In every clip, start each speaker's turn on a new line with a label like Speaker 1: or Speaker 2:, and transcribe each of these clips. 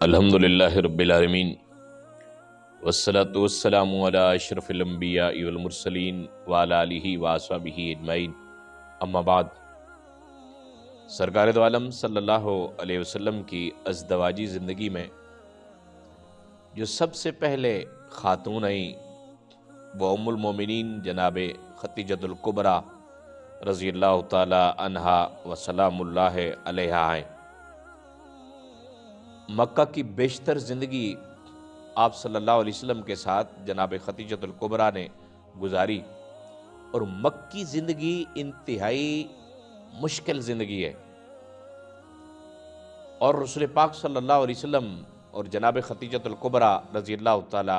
Speaker 1: الحمدللہ رب العالمین والصلاة والسلام علی اشرف الانبیاء والمرسلین وعلی آلہ واصحابہ اجمعین، اما بعد۔ سرکار دو عالم صلی اللہ علیہ وسلم کی ازدواجی زندگی میں جو سب سے پہلے خاتون آئیں وہ ام المومنین جناب خدیجۃ الکبریٰ رضی اللہ تعالی عنہا و سلام اللہ علیہا ہیں۔ مکہ کی بیشتر زندگی آپ صلی اللہ علیہ وسلم کے ساتھ جناب خدیجۃ الکبریٰ نے گزاری، اور مکی زندگی انتہائی مشکل زندگی ہے، اور رسول پاک صلی اللہ علیہ وسلم اور جناب خدیجۃ الکبریٰ رضی اللہ تعالی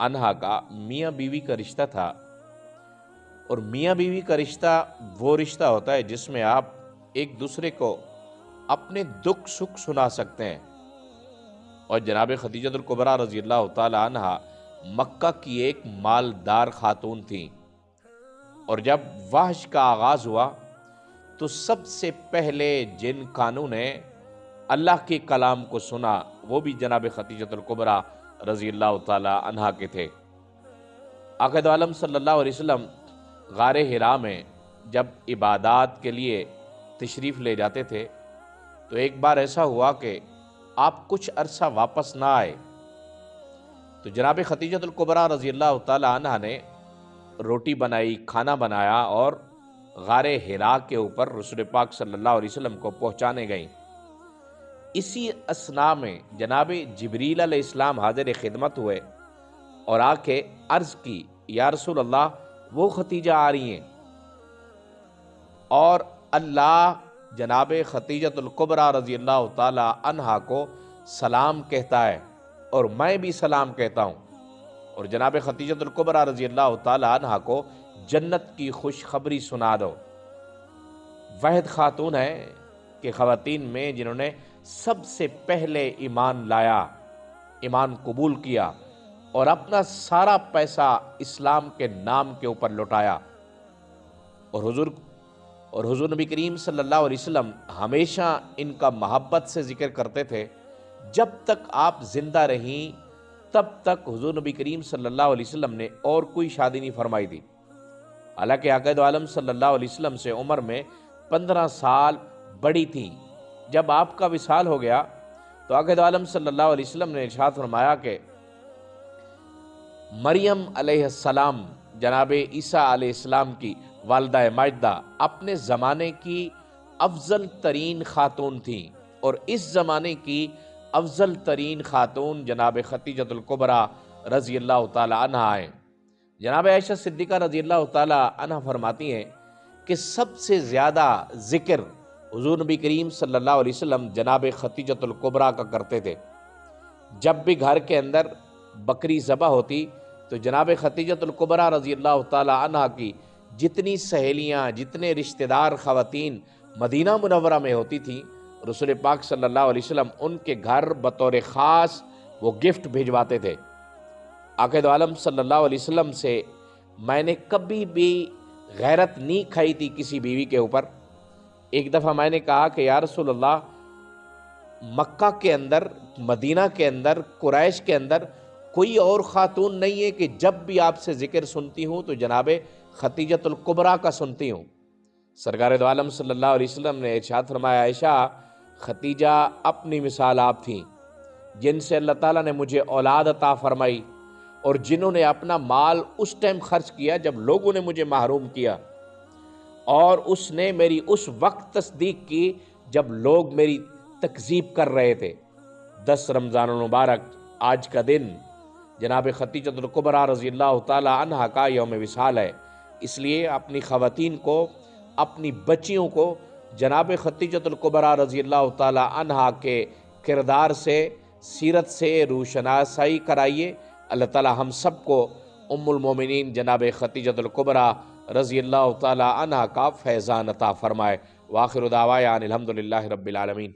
Speaker 1: عنہا کا میاں بیوی کا رشتہ تھا، اور میاں بیوی کا رشتہ وہ رشتہ ہوتا ہے جس میں آپ ایک دوسرے کو اپنے دکھ سکھ سنا سکتے ہیں، اور جناب خدیجۃ الکبریٰ رضی اللہ تعالی عنہا مکہ کی ایک مالدار خاتون تھیں، اور جب وحش کا آغاز ہوا تو سب سے پہلے جن کانوں نے اللہ کے کلام کو سنا وہ بھی جناب خدیجۃ الکبریٰ رضی اللہ تعالی عنہا کے تھے۔ آقا دو عالم صلی اللہ علیہ وسلم غار حرا میں جب عبادات کے لیے تشریف لے جاتے تھے تو ایک بار ایسا ہوا کہ آپ کچھ عرصہ واپس نہ آئے، تو جناب خدیجۃ الکبریٰ رضی اللہ تعالی عنہا نے روٹی بنائی، کھانا بنایا، اور غار حرا کے اوپر رسول پاک صلی اللہ علیہ وسلم کو پہنچانے گئیں۔ اسی اثناء میں جناب جبریل علیہ السلام حاضر خدمت ہوئے اور آ کے عرض کی، یا رسول اللہ وہ خدیجہ آ رہی ہیں، اور اللہ جناب خدیجۃ الکبریٰ رضی اللہ تعالی عنہا کو سلام کہتا ہے، اور میں بھی سلام کہتا ہوں، اور جناب خدیجۃ الکبریٰ رضی اللہ تعالی عنہا کو جنت کی خوشخبری سنا دو۔ واحد خاتون ہے کہ خواتین میں جنہوں نے سب سے پہلے ایمان لایا، ایمان قبول کیا، اور اپنا سارا پیسہ اسلام کے نام کے اوپر لوٹایا، اور حضور نبی کریم صلی اللہ علیہ وسلم ہمیشہ ان کا محبت سے ذکر کرتے تھے۔ جب تک آپ زندہ رہیں تب تک حضور نبی کریم صلی اللہ علیہ وسلم نے اور کوئی شادی نہیں فرمائی تھی، حالانکہ آقا دو عالم صلی اللہ علیہ وسلم سے عمر میں 15 سال بڑی تھیں۔ جب آپ کا وصال ہو گیا تو آقا دو عالم صلی اللہ علیہ وسلم نے ارشاد فرمایا کہ مریم علیہ السلام جناب عیسیٰ علیہ السلام کی والدہ ماجدہ اپنے زمانے کی افضل ترین خاتون تھیں، اور اس زمانے کی افضل ترین خاتون جناب خدیجۃ الکبریٰ رضی اللہ تعالی عنہا ہیں۔ جناب عائشہ صدیقہ رضی اللہ تعالی عنہا فرماتی ہیں کہ سب سے زیادہ ذکر حضور نبی کریم صلی اللہ علیہ وسلم جناب خدیجۃ الکبریٰ کا کرتے تھے۔ جب بھی گھر کے اندر بکری ذبح ہوتی تو جناب خدیجۃ الکبریٰ رضی اللہ تعالی عنہا کی جتنی سہیلیاں، جتنے رشتہ دار خواتین مدینہ منورہ میں ہوتی تھیں، رسول پاک صلی اللہ علیہ وسلم ان کے گھر بطور خاص وہ گفٹ بھیجواتے تھے۔ آقا دو عالم صلی اللہ علیہ وسلم سے میں نے کبھی بھی غیرت نہیں کھائی تھی کسی بیوی کے اوپر۔ ایک دفعہ میں نے کہا کہ یا رسول اللہ، مکہ کے اندر، مدینہ کے اندر، قریش کے اندر کوئی اور خاتون نہیں ہے کہ جب بھی آپ سے ذکر سنتی ہوں تو جناب خدیجۃ الکبریٰ کا سنتی ہوں۔ سرکار دو عالم صلی اللہ علیہ وسلم نے ارشاد فرمایا، عائشہ خدیجہ اپنی مثال آپ تھیں، جن سے اللہ تعالیٰ نے مجھے اولاد عطا فرمائی، اور جنہوں نے اپنا مال اس ٹائم خرچ کیا جب لوگوں نے مجھے محروم کیا، اور اس نے میری اس وقت تصدیق کی جب لوگ میری تکذیب کر رہے تھے۔ 10 رمضان المبارک آج کا دن جناب خدیجۃ الکبریٰ رضی اللہ تعالی عنہا کا یوم وصال ہے، اس لیے اپنی خواتین کو، اپنی بچیوں کو جناب خدیجۃ الکبریٰ رضی اللہ تعالی عنہا کے کردار سے، سیرت سے روشناسائی کرائیے۔ اللہ تعالی ہم سب کو ام المومنین جناب خدیجۃ الکبریٰ رضی اللہ تعالی عنہا کا فیضان عطا فرمائے۔ وآخر دعوانا الحمدللہ رب العالمین۔